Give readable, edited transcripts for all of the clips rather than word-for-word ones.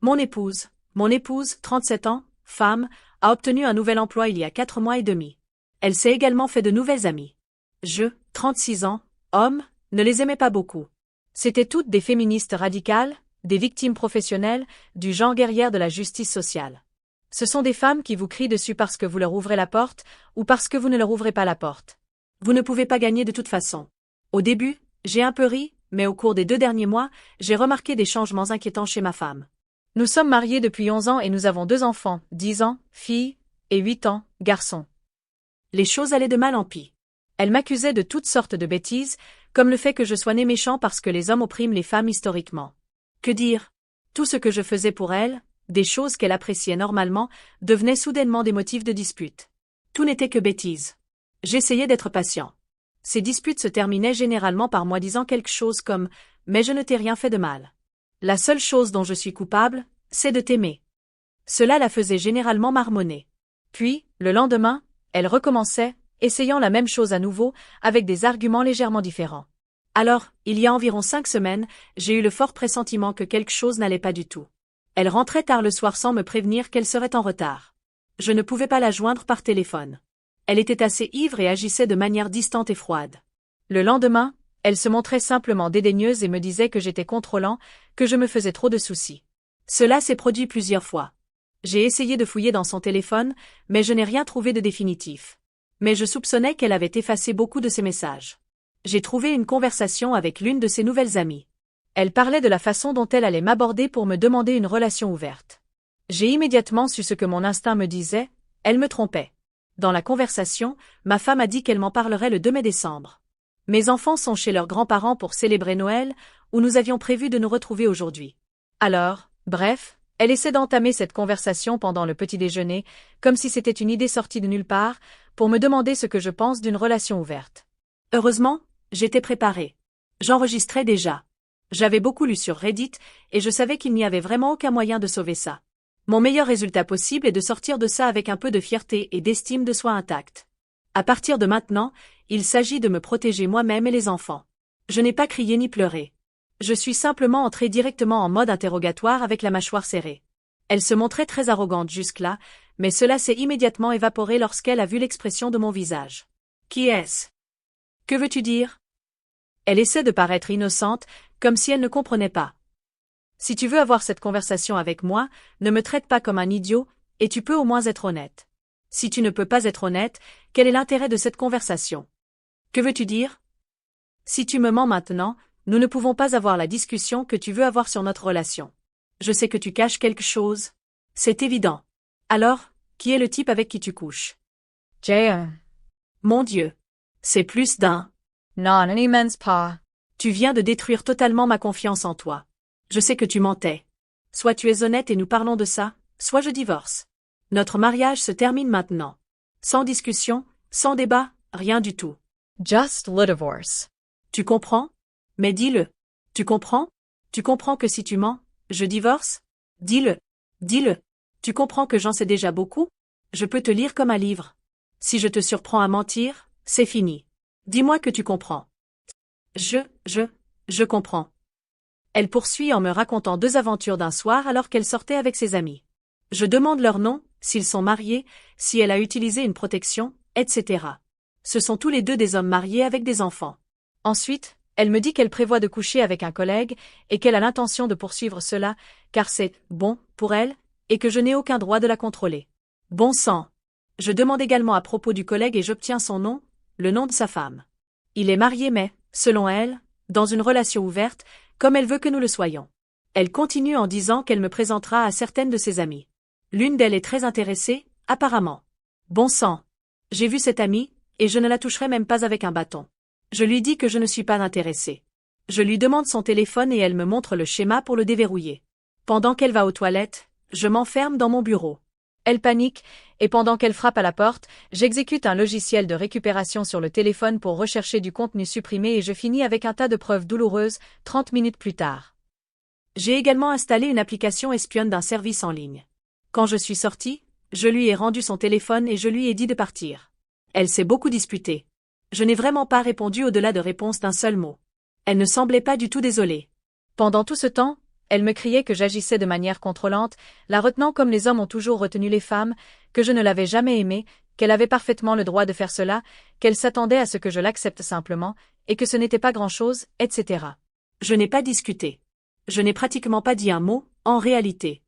Mon épouse, 37 ans, femme, a obtenu un nouvel emploi il y a 4 mois et demi. Elle s'est également fait de nouvelles amies. Je, 36 ans, homme, ne les aimais pas beaucoup. C'étaient toutes des féministes radicales, des victimes professionnelles, du genre guerrière de la justice sociale. Ce sont des femmes qui vous crient dessus parce que vous leur ouvrez la porte, ou parce que vous ne leur ouvrez pas la porte. Vous ne pouvez pas gagner de toute façon. Au début, j'ai un peu ri, mais au cours des 2 derniers mois, j'ai remarqué des changements inquiétants chez ma femme. Nous sommes mariés depuis 11 ans et nous avons 2 enfants, 10 ans, fille, et 8 ans, garçon. Les choses allaient de mal en pis. Elle m'accusait de toutes sortes de bêtises, comme le fait que je sois né méchant parce que les hommes oppriment les femmes historiquement. Que dire? Tout ce que je faisais pour elle, des choses qu'elle appréciait normalement, devenaient soudainement des motifs de dispute. Tout n'était que bêtises. J'essayais d'être patient. Ces disputes se terminaient généralement par moi disant quelque chose comme « Mais je ne t'ai rien fait de mal. La seule chose dont je suis coupable, c'est de t'aimer. » Cela la faisait généralement marmonner. Puis, le lendemain, elle recommençait, essayant la même chose à nouveau, avec des arguments légèrement différents. Alors, il y a environ 5 semaines, j'ai eu le fort pressentiment que quelque chose n'allait pas du tout. Elle rentrait tard le soir sans me prévenir qu'elle serait en retard. Je ne pouvais pas la joindre par téléphone. Elle était assez ivre et agissait de manière distante et froide. Le lendemain, elle se montrait simplement dédaigneuse et me disait que j'étais contrôlant, que je me faisais trop de soucis. Cela s'est produit plusieurs fois. J'ai essayé de fouiller dans son téléphone, mais je n'ai rien trouvé de définitif. Mais je soupçonnais qu'elle avait effacé beaucoup de ses messages. J'ai trouvé une conversation avec l'une de ses nouvelles amies. Elle parlait de la façon dont elle allait m'aborder pour me demander une relation ouverte. J'ai immédiatement su ce que mon instinct me disait, elle me trompait. Dans la conversation, ma femme a dit qu'elle m'en parlerait le 2 mai décembre. Mes enfants sont chez leurs grands-parents pour célébrer Noël, où nous avions prévu de nous retrouver aujourd'hui. Alors, bref, elle essaie d'entamer cette conversation pendant le petit déjeuner, comme si c'était une idée sortie de nulle part, pour me demander ce que je pense d'une relation ouverte. Heureusement, j'étais préparée. J'enregistrais déjà. J'avais beaucoup lu sur Reddit, et je savais qu'il n'y avait vraiment aucun moyen de sauver ça. Mon meilleur résultat possible est de sortir de ça avec un peu de fierté et d'estime de soi intacte. À partir de maintenant, il s'agit de me protéger moi-même et les enfants. Je n'ai pas crié ni pleuré. Je suis simplement entrée directement en mode interrogatoire avec la mâchoire serrée. Elle se montrait très arrogante jusque-là, mais cela s'est immédiatement évaporé lorsqu'elle a vu l'expression de mon visage. Qui est-ce? Que veux-tu dire? Elle essaie de paraître innocente, comme si elle ne comprenait pas. Si tu veux avoir cette conversation avec moi, ne me traite pas comme un idiot, et tu peux au moins être honnête. Si tu ne peux pas être honnête, quel est l'intérêt de cette conversation? Que veux-tu dire? Si tu me mens maintenant, nous ne pouvons pas avoir la discussion que tu veux avoir sur notre relation. Je sais que tu caches quelque chose. C'est évident. Alors, qui est le type avec qui tu couches? Jaya. Mon Dieu. C'est plus d'un. Non immense pas. Tu viens de détruire totalement ma confiance en toi. Je sais que tu mentais. Soit tu es honnête et nous parlons de ça, soit je divorce. Notre mariage se termine maintenant. Sans discussion, sans débat, rien du tout. Just le divorce. Tu comprends? Mais dis-le. Tu comprends? Tu comprends que si tu mens, je divorce? Dis-le. Dis-le. Tu comprends que j'en sais déjà beaucoup? Je peux te lire comme un livre. Si je te surprends à mentir, c'est fini. Dis-moi que tu comprends. Je comprends. Elle poursuit en me racontant 2 aventures d'un soir alors qu'elle sortait avec ses amis. Je demande leur nom, s'ils sont mariés, si elle a utilisé une protection, etc. Ce sont tous les 2 des hommes mariés avec des enfants. Ensuite, elle me dit qu'elle prévoit de coucher avec un collègue et qu'elle a l'intention de poursuivre cela, car c'est bon pour elle, et que je n'ai aucun droit de la contrôler. Bon sang. Je demande également à propos du collègue et j'obtiens son nom, le nom de sa femme. Il est marié mais, selon elle, dans une relation ouverte, comme elle veut que nous le soyons. Elle continue en disant qu'elle me présentera à certaines de ses amies. L'une d'elles est très intéressée, apparemment. Bon sang. J'ai vu cette amie, et je ne la toucherai même pas avec un bâton. Je lui dis que je ne suis pas intéressée. Je lui demande son téléphone et elle me montre le schéma pour le déverrouiller. Pendant qu'elle va aux toilettes, je m'enferme dans mon bureau. Elle panique, et pendant qu'elle frappe à la porte, j'exécute un logiciel de récupération sur le téléphone pour rechercher du contenu supprimé et je finis avec un tas de preuves douloureuses, 30 minutes plus tard. J'ai également installé une application espionne d'un service en ligne. Quand je suis sortie, je lui ai rendu son téléphone et je lui ai dit de partir. Elle s'est beaucoup disputée. Je n'ai vraiment pas répondu au-delà de réponse d'un seul mot. Elle ne semblait pas du tout désolée. Pendant tout ce temps, Elle me criait que j'agissais de manière contrôlante, la retenant comme les hommes ont toujours retenu les femmes, que je ne l'avais jamais aimée, qu'elle avait parfaitement le droit de faire cela, qu'elle s'attendait à ce que je l'accepte simplement, et que ce n'était pas grand-chose, etc. Je n'ai pas discuté. Je n'ai pratiquement pas dit un mot, en réalité.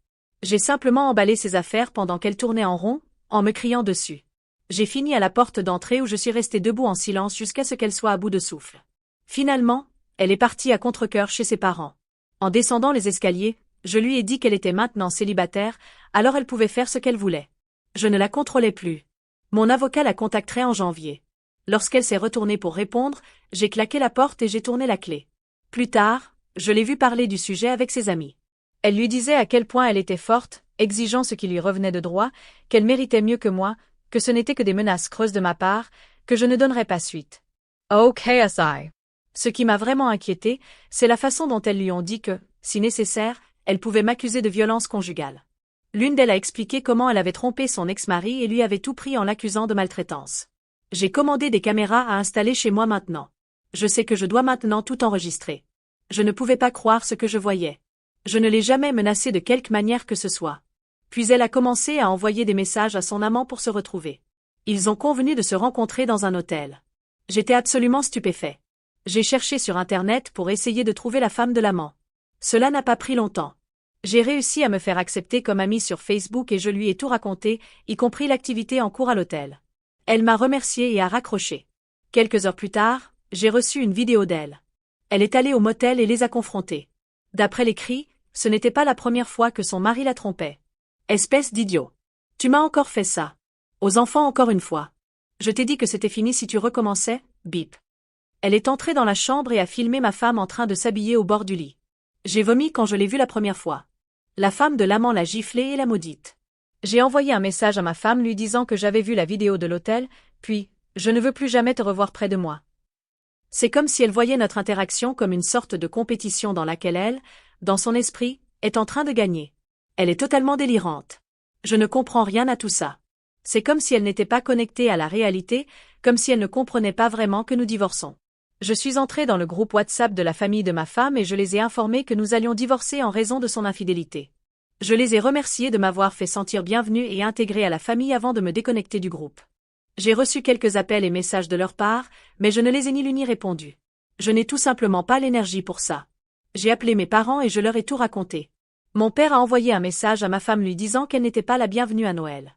J'ai simplement emballé ses affaires pendant qu'elle tournait en rond, en me criant dessus. J'ai fini à la porte d'entrée où je suis restée debout en silence jusqu'à ce qu'elle soit à bout de souffle. Finalement, elle est partie à contre-cœur chez ses parents. En descendant les escaliers, je lui ai dit qu'elle était maintenant célibataire, alors elle pouvait faire ce qu'elle voulait. Je ne la contrôlais plus. Mon avocat la contacterait en janvier. Lorsqu'elle s'est retournée pour répondre, j'ai claqué la porte et j'ai tourné la clé. Plus tard, je l'ai vue parler du sujet avec ses amis. Elle lui disait à quel point elle était forte, exigeant ce qui lui revenait de droit, qu'elle méritait mieux que moi, que ce n'était que des menaces creuses de ma part, que je ne donnerais pas suite. Oh KSI. Ce qui m'a vraiment inquiété, c'est la façon dont elles lui ont dit que, si nécessaire, elle pouvait m'accuser de violence conjugale. L'une d'elles a expliqué comment elle avait trompé son ex-mari et lui avait tout pris en l'accusant de maltraitance. J'ai commandé des caméras à installer chez moi maintenant. Je sais que je dois maintenant tout enregistrer. Je ne pouvais pas croire ce que je voyais. Je ne l'ai jamais menacée de quelque manière que ce soit. Puis elle a commencé à envoyer des messages à son amant pour se retrouver. Ils ont convenu de se rencontrer dans un hôtel. J'étais absolument stupéfait. J'ai cherché sur Internet pour essayer de trouver la femme de l'amant. Cela n'a pas pris longtemps. J'ai réussi à me faire accepter comme amie sur Facebook et je lui ai tout raconté, y compris l'activité en cours à l'hôtel. Elle m'a remercié et a raccroché. Quelques heures plus tard, j'ai reçu une vidéo d'elle. Elle est allée au motel et les a confrontés. D'après les cris, ce n'était pas la première fois que son mari la trompait. Espèce d'idiot. Tu m'as encore fait ça. Aux enfants encore une fois. Je t'ai dit que c'était fini si tu recommençais, bip. Elle est entrée dans la chambre et a filmé ma femme en train de s'habiller au bord du lit. J'ai vomi quand je l'ai vue la première fois. La femme de l'amant l'a giflée et l'a maudite. J'ai envoyé un message à ma femme lui disant que j'avais vu la vidéo de l'hôtel, puis, je ne veux plus jamais te revoir près de moi. C'est comme si elle voyait notre interaction comme une sorte de compétition dans laquelle elle, dans son esprit, est en train de gagner. Elle est totalement délirante. Je ne comprends rien à tout ça. C'est comme si elle n'était pas connectée à la réalité, comme si elle ne comprenait pas vraiment que nous divorçons. Je suis entrée dans le groupe WhatsApp de la famille de ma femme et je les ai informés que nous allions divorcer en raison de son infidélité. Je les ai remerciés de m'avoir fait sentir bienvenue et intégrée à la famille avant de me déconnecter du groupe. J'ai reçu quelques appels et messages de leur part, mais je ne les ai ni lus ni répondu. Je n'ai tout simplement pas l'énergie pour ça. J'ai appelé mes parents et je leur ai tout raconté. Mon père a envoyé un message à ma femme lui disant qu'elle n'était pas la bienvenue à Noël.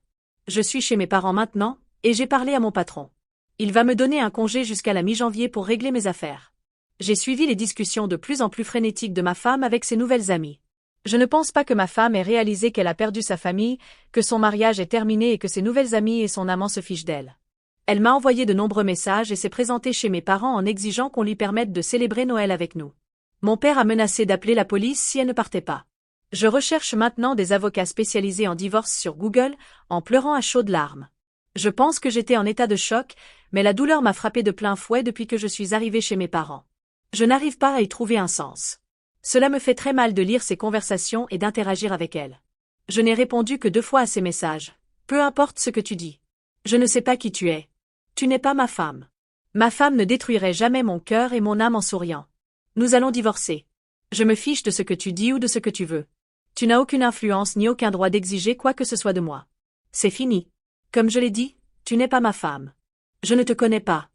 Je suis chez mes parents maintenant, et j'ai parlé à mon patron. Il va me donner un congé jusqu'à la mi-janvier pour régler mes affaires. J'ai suivi les discussions de plus en plus frénétiques de ma femme avec ses nouvelles amies. Je ne pense pas que ma femme ait réalisé qu'elle a perdu sa famille, que son mariage est terminé et que ses nouvelles amies et son amant se fichent d'elle. Elle m'a envoyé de nombreux messages et s'est présentée chez mes parents en exigeant qu'on lui permette de célébrer Noël avec nous. Mon père a menacé d'appeler la police si elle ne partait pas. Je recherche maintenant des avocats spécialisés en divorce sur Google, en pleurant à chaudes larmes. Je pense que j'étais en état de choc, mais la douleur m'a frappé de plein fouet depuis que je suis arrivée chez mes parents. Je n'arrive pas à y trouver un sens. Cela me fait très mal de lire ces conversations et d'interagir avec elles. Je n'ai répondu que 2 fois à ces messages. Peu importe ce que tu dis. Je ne sais pas qui tu es. Tu n'es pas ma femme. Ma femme ne détruirait jamais mon cœur et mon âme en souriant. Nous allons divorcer. Je me fiche de ce que tu dis ou de ce que tu veux. Tu n'as aucune influence ni aucun droit d'exiger quoi que ce soit de moi. C'est fini. Comme je l'ai dit, tu n'es pas ma femme. Je ne te connais pas.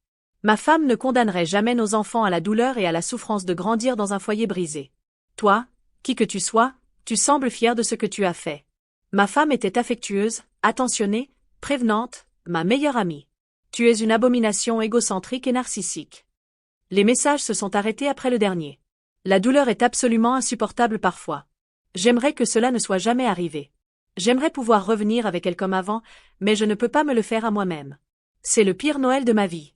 Ma femme ne condamnerait jamais nos enfants à la douleur et à la souffrance de grandir dans un foyer brisé. Toi, qui que tu sois, tu sembles fier de ce que tu as fait. Ma femme était affectueuse, attentionnée, prévenante, ma meilleure amie. Tu es une abomination égocentrique et narcissique. Les messages se sont arrêtés après le dernier. La douleur est absolument insupportable parfois. J'aimerais que cela ne soit jamais arrivé. J'aimerais pouvoir revenir avec elle comme avant, mais je ne peux pas me le faire à moi-même. C'est le pire Noël de ma vie.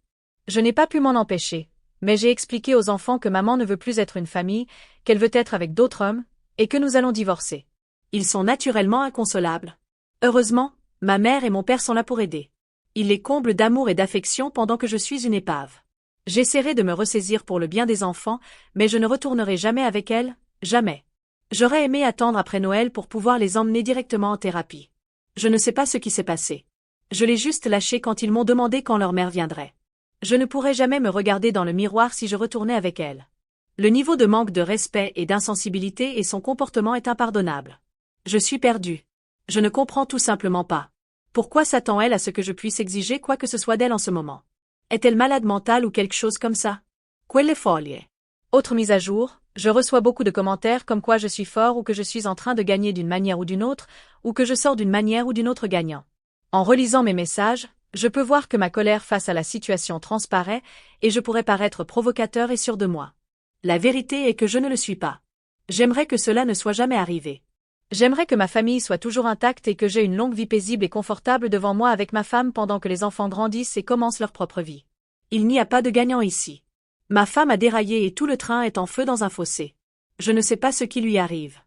Je n'ai pas pu m'en empêcher, mais j'ai expliqué aux enfants que maman ne veut plus être une famille, qu'elle veut être avec d'autres hommes, et que nous allons divorcer. Ils sont naturellement inconsolables. Heureusement, ma mère et mon père sont là pour aider. Ils les comblent d'amour et d'affection pendant que je suis une épave. J'essaierai de me ressaisir pour le bien des enfants, mais je ne retournerai jamais avec elles, jamais. J'aurais aimé attendre après Noël pour pouvoir les emmener directement en thérapie. Je ne sais pas ce qui s'est passé. Je l'ai juste lâché quand ils m'ont demandé quand leur mère viendrait. Je ne pourrais jamais me regarder dans le miroir si je retournais avec elle. Le niveau de manque de respect et d'insensibilité et son comportement est impardonnable. Je suis perdue. Je ne comprends tout simplement pas. Pourquoi s'attend-elle à ce que je puisse exiger quoi que ce soit d'elle en ce moment? Est-elle malade mentale ou quelque chose comme ça? Quelle folie. Autre mise à jour, je reçois beaucoup de commentaires comme quoi je suis fort ou que je suis en train de gagner d'une manière ou d'une autre, ou que je sors d'une manière ou d'une autre gagnant. En relisant mes messages, je peux voir que ma colère face à la situation transparaît et je pourrais paraître provocateur et sûr de moi. La vérité est que je ne le suis pas. J'aimerais que cela ne soit jamais arrivé. J'aimerais que ma famille soit toujours intacte et que j'ai une longue vie paisible et confortable devant moi avec ma femme pendant que les enfants grandissent et commencent leur propre vie. Il n'y a pas de gagnant ici. Ma femme a déraillé et tout le train est en feu dans un fossé. Je ne sais pas ce qui lui arrive.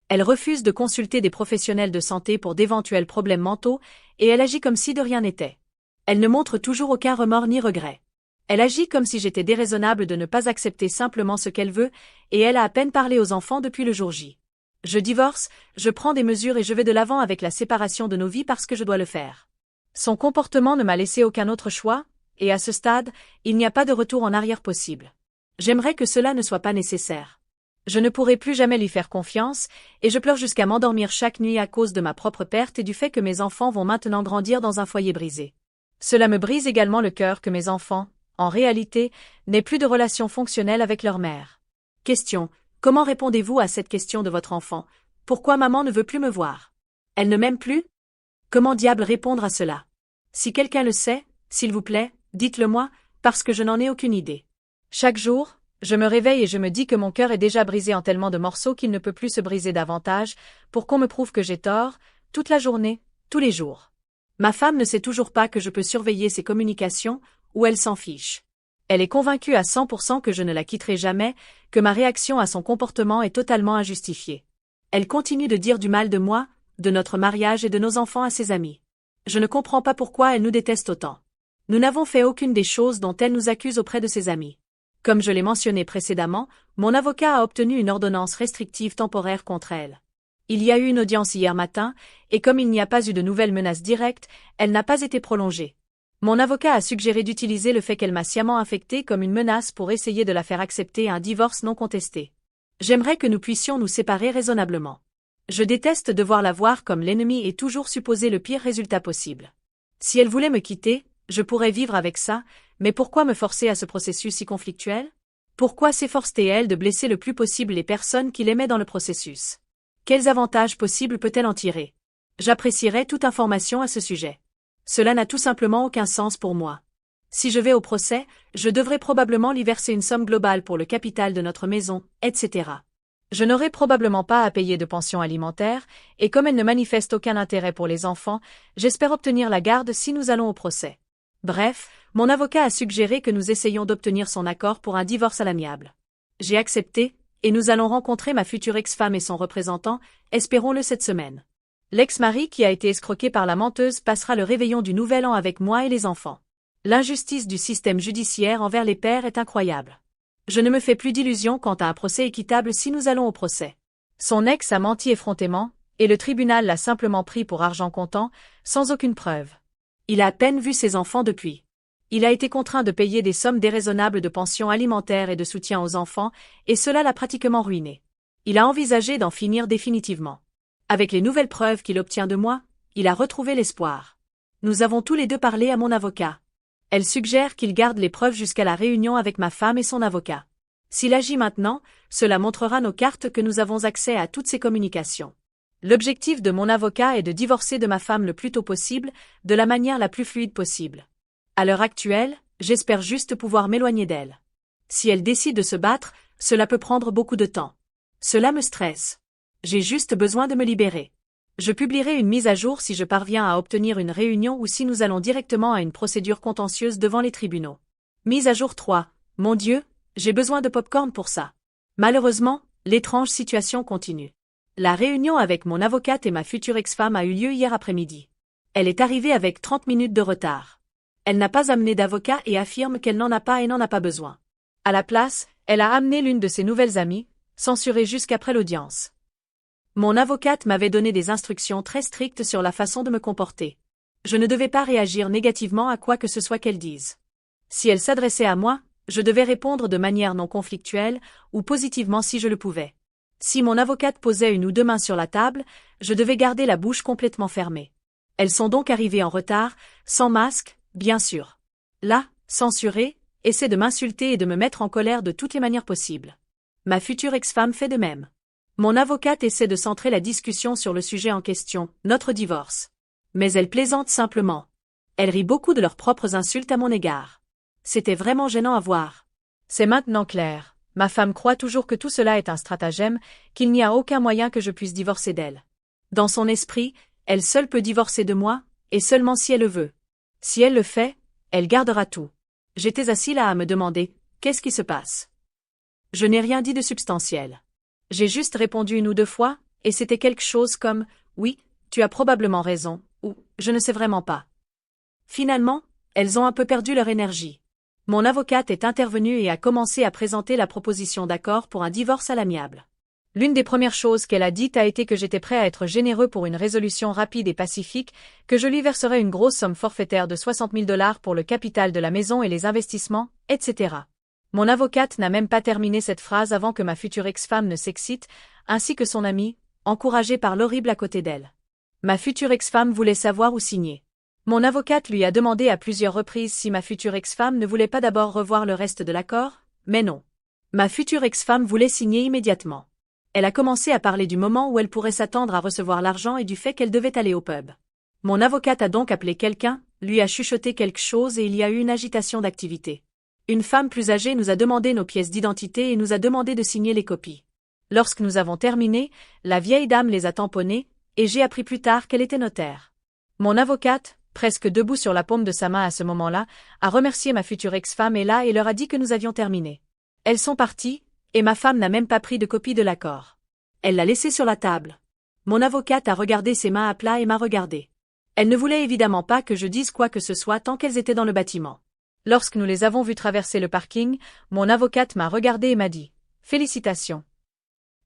Elle refuse de consulter des professionnels de santé pour d'éventuels problèmes mentaux et elle agit comme si de rien n'était. Elle ne montre toujours aucun remords ni regret. Elle agit comme si j'étais déraisonnable de ne pas accepter simplement ce qu'elle veut et elle a à peine parlé aux enfants depuis le jour J. Je divorce, je prends des mesures et je vais de l'avant avec la séparation de nos vies parce que je dois le faire. Son comportement ne m'a laissé aucun autre choix, et à ce stade, il n'y a pas de retour en arrière possible. J'aimerais que cela ne soit pas nécessaire. Je ne pourrai plus jamais lui faire confiance, et je pleure jusqu'à m'endormir chaque nuit à cause de ma propre perte et du fait que mes enfants vont maintenant grandir dans un foyer brisé. Cela me brise également le cœur que mes enfants, en réalité, n'aient plus de relation fonctionnelle avec leur mère. Question. Comment répondez-vous à cette question de votre enfant? Pourquoi maman ne veut plus me voir? Elle ne m'aime plus? Comment diable répondre à cela? Si quelqu'un le sait, s'il vous plaît, dites-le moi, parce que je n'en ai aucune idée. Chaque jour, je me réveille et je me dis que mon cœur est déjà brisé en tellement de morceaux qu'il ne peut plus se briser davantage, pour qu'on me prouve que j'ai tort, toute la journée, tous les jours. Ma femme ne sait toujours pas que je peux surveiller ses communications, ou elle s'en fiche. Elle est convaincue à 100% que je ne la quitterai jamais, que ma réaction à son comportement est totalement injustifiée. Elle continue de dire du mal de moi, de notre mariage et de nos enfants à ses amis. Je ne comprends pas pourquoi elle nous déteste autant. Nous n'avons fait aucune des choses dont elle nous accuse auprès de ses amis. Comme je l'ai mentionné précédemment, mon avocat a obtenu une ordonnance restrictive temporaire contre elle. Il y a eu une audience hier matin, et comme il n'y a pas eu de nouvelles menaces directes, elle n'a pas été prolongée. Mon avocat a suggéré d'utiliser le fait qu'elle m'a sciemment infectée comme une menace pour essayer de la faire accepter un divorce non contesté. J'aimerais que nous puissions nous séparer raisonnablement. Je déteste devoir la voir comme l'ennemi et toujours supposer le pire résultat possible. Si elle voulait me quitter, je pourrais vivre avec ça, mais pourquoi me forcer à ce processus si conflictuel? Pourquoi s'efforcer-elle de blesser le plus possible les personnes qui l'aimaient dans le processus? Quels avantages possibles peut-elle en tirer? J'apprécierais toute information à ce sujet. Cela n'a tout simplement aucun sens pour moi. Si je vais au procès, je devrais probablement lui verser une somme globale pour le capital de notre maison, etc. Je n'aurai probablement pas à payer de pension alimentaire, et comme elle ne manifeste aucun intérêt pour les enfants, j'espère obtenir la garde si nous allons au procès. Bref, mon avocat a suggéré que nous essayions d'obtenir son accord pour un divorce à l'amiable. J'ai accepté, et nous allons rencontrer ma future ex-femme et son représentant, espérons-le cette semaine. L'ex-mari qui a été escroqué par la menteuse passera le réveillon du Nouvel An avec moi et les enfants. L'injustice du système judiciaire envers les pères est incroyable. Je ne me fais plus d'illusions quant à un procès équitable si nous allons au procès. Son ex a menti effrontément, et le tribunal l'a simplement pris pour argent comptant, sans aucune preuve. Il a à peine vu ses enfants depuis. Il a été contraint de payer des sommes déraisonnables de pension alimentaire et de soutien aux enfants, et cela l'a pratiquement ruiné. Il a envisagé d'en finir définitivement. Avec les nouvelles preuves qu'il obtient de moi, il a retrouvé l'espoir. Nous avons tous les deux parlé à mon avocat. Elle suggère qu'il garde les preuves jusqu'à la réunion avec ma femme et son avocat. S'il agit maintenant, cela montrera nos cartes que nous avons accès à toutes ces communications. L'objectif de mon avocat est de divorcer de ma femme le plus tôt possible, de la manière la plus fluide possible. À l'heure actuelle, j'espère juste pouvoir m'éloigner d'elle. Si elle décide de se battre, cela peut prendre beaucoup de temps. Cela me stresse. J'ai juste besoin de me libérer. Je publierai une mise à jour si je parviens à obtenir une réunion ou si nous allons directement à une procédure contentieuse devant les tribunaux. Mise à jour 3. Mon Dieu, j'ai besoin de pop-corn pour ça. Malheureusement, l'étrange situation continue. La réunion avec mon avocate et ma future ex-femme a eu lieu hier après-midi. Elle est arrivée avec 30 minutes de retard. Elle n'a pas amené d'avocat et affirme qu'elle n'en a pas et n'en a pas besoin. À la place, elle a amené l'une de ses nouvelles amies, censurée jusqu'après l'audience. Mon avocate m'avait donné des instructions très strictes sur la façon de me comporter. Je ne devais pas réagir négativement à quoi que ce soit qu'elle dise. Si elle s'adressait à moi, Je devais répondre de manière non conflictuelle, ou positivement si je le pouvais. Si mon avocate posait une ou deux mains sur la table, je devais garder la bouche complètement fermée. Elles sont donc arrivées en retard, sans masque, bien sûr. Là, censurée, essaie de m'insulter et de me mettre en colère de toutes les manières possibles. Ma future ex-femme fait de même. Mon avocate essaie de centrer la discussion sur le sujet en question, notre divorce. Mais elle plaisante simplement. Elle rit beaucoup de leurs propres insultes à mon égard. C'était vraiment gênant à voir. C'est maintenant clair. Ma femme croit toujours que tout cela est un stratagème, qu'il n'y a aucun moyen que je puisse divorcer d'elle. Dans son esprit, elle seule peut divorcer de moi, et seulement si elle le veut. Si elle le fait, elle gardera tout. J'étais assis là à me demander, qu'est-ce qui se passe? Je n'ai rien dit de substantiel. J'ai juste répondu une ou deux fois, et c'était quelque chose comme « Oui, tu as probablement raison » ou « Je ne sais vraiment pas ». Finalement, elles ont un peu perdu leur énergie. Mon avocate est intervenue et a commencé à présenter la proposition d'accord pour un divorce à l'amiable. L'une des premières choses qu'elle a dites a été que j'étais prêt à être généreux pour une résolution rapide et pacifique, que je lui verserais une grosse somme forfaitaire de 60 000 $ pour le capital de la maison et les investissements, etc. Mon avocate n'a même pas terminé cette phrase avant que ma future ex-femme ne s'excite, ainsi que son amie, encouragée par l'horrible à côté d'elle. Ma future ex-femme voulait savoir où signer. Mon avocate lui a demandé à plusieurs reprises si ma future ex-femme ne voulait pas d'abord revoir le reste de l'accord, mais non. Ma future ex-femme voulait signer immédiatement. Elle a commencé à parler du moment où elle pourrait s'attendre à recevoir l'argent et du fait qu'elle devait aller au pub. Mon avocate a donc appelé quelqu'un, lui a chuchoté quelque chose et il y a eu une agitation d'activité. Une femme plus âgée nous a demandé nos pièces d'identité et nous a demandé de signer les copies. Lorsque nous avons terminé, la vieille dame les a tamponnées, et j'ai appris plus tard qu'elle était notaire. Mon avocate, presque debout sur la paume de sa main à ce moment-là, a remercié ma future ex-femme et leur a dit que nous avions terminé. Elles sont parties, et ma femme n'a même pas pris de copie de l'accord. Elle l'a laissé sur la table. Mon avocate a regardé ses mains à plat et m'a regardé. Elle ne voulait évidemment pas que je dise quoi que ce soit tant qu'elles étaient dans le bâtiment. Lorsque nous les avons vues traverser le parking, mon avocate m'a regardé et m'a dit « Félicitations ».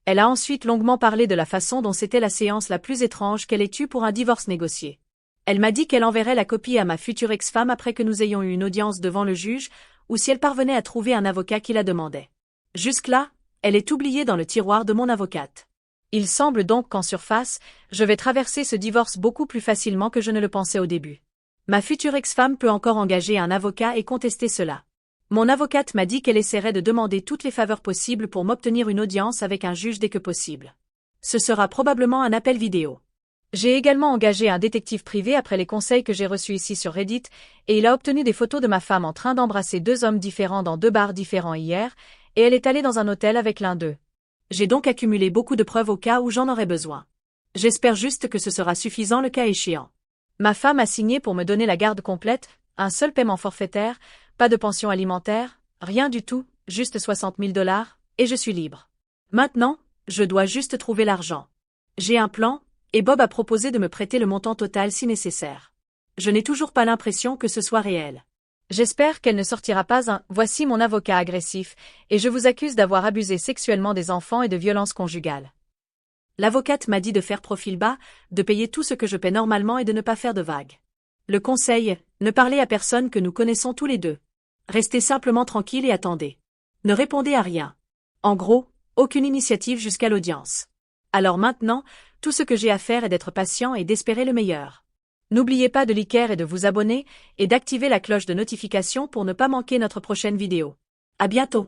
Elle a ensuite longuement parlé de la façon dont c'était la séance la plus étrange qu'elle ait eue pour un divorce négocié. Elle m'a dit qu'elle enverrait la copie à ma future ex-femme après que nous ayons eu une audience devant le juge, ou si elle parvenait à trouver un avocat qui la demandait. Jusque-là, elle est oubliée dans le tiroir de mon avocate. Il semble donc qu'en surface, je vais traverser ce divorce beaucoup plus facilement que je ne le pensais au début. Ma future ex-femme peut encore engager un avocat et contester cela. Mon avocate m'a dit qu'elle essaierait de demander toutes les faveurs possibles pour m'obtenir une audience avec un juge dès que possible. Ce sera probablement un appel vidéo. J'ai également engagé un détective privé après les conseils que j'ai reçus ici sur Reddit, et il a obtenu des photos de ma femme en train d'embrasser deux hommes différents dans deux bars différents hier, et elle est allée dans un hôtel avec l'un d'eux. J'ai donc accumulé beaucoup de preuves au cas où j'en aurais besoin. J'espère juste que ce sera suffisant le cas échéant. Ma femme a signé pour me donner la garde complète, un seul paiement forfaitaire, pas de pension alimentaire, rien du tout, juste 60 000 $, et je suis libre. Maintenant, je dois juste trouver l'argent. J'ai un plan, et Bob a proposé de me prêter le montant total si nécessaire. Je n'ai toujours pas l'impression que ce soit réel. J'espère qu'elle ne sortira pas un « Voici mon avocat agressif, et je vous accuse d'avoir abusé sexuellement des enfants et de violences conjugales. » L'avocate m'a dit de faire profil bas, de payer tout ce que je paie normalement et de ne pas faire de vagues. Le conseil, ne parlez à personne que nous connaissons tous les deux. Restez simplement tranquille et attendez. Ne répondez à rien. En gros, aucune initiative jusqu'à l'audience. Alors maintenant, tout ce que j'ai à faire est d'être patient et d'espérer le meilleur. N'oubliez pas de liker et de vous abonner, et d'activer la cloche de notification pour ne pas manquer notre prochaine vidéo. À bientôt.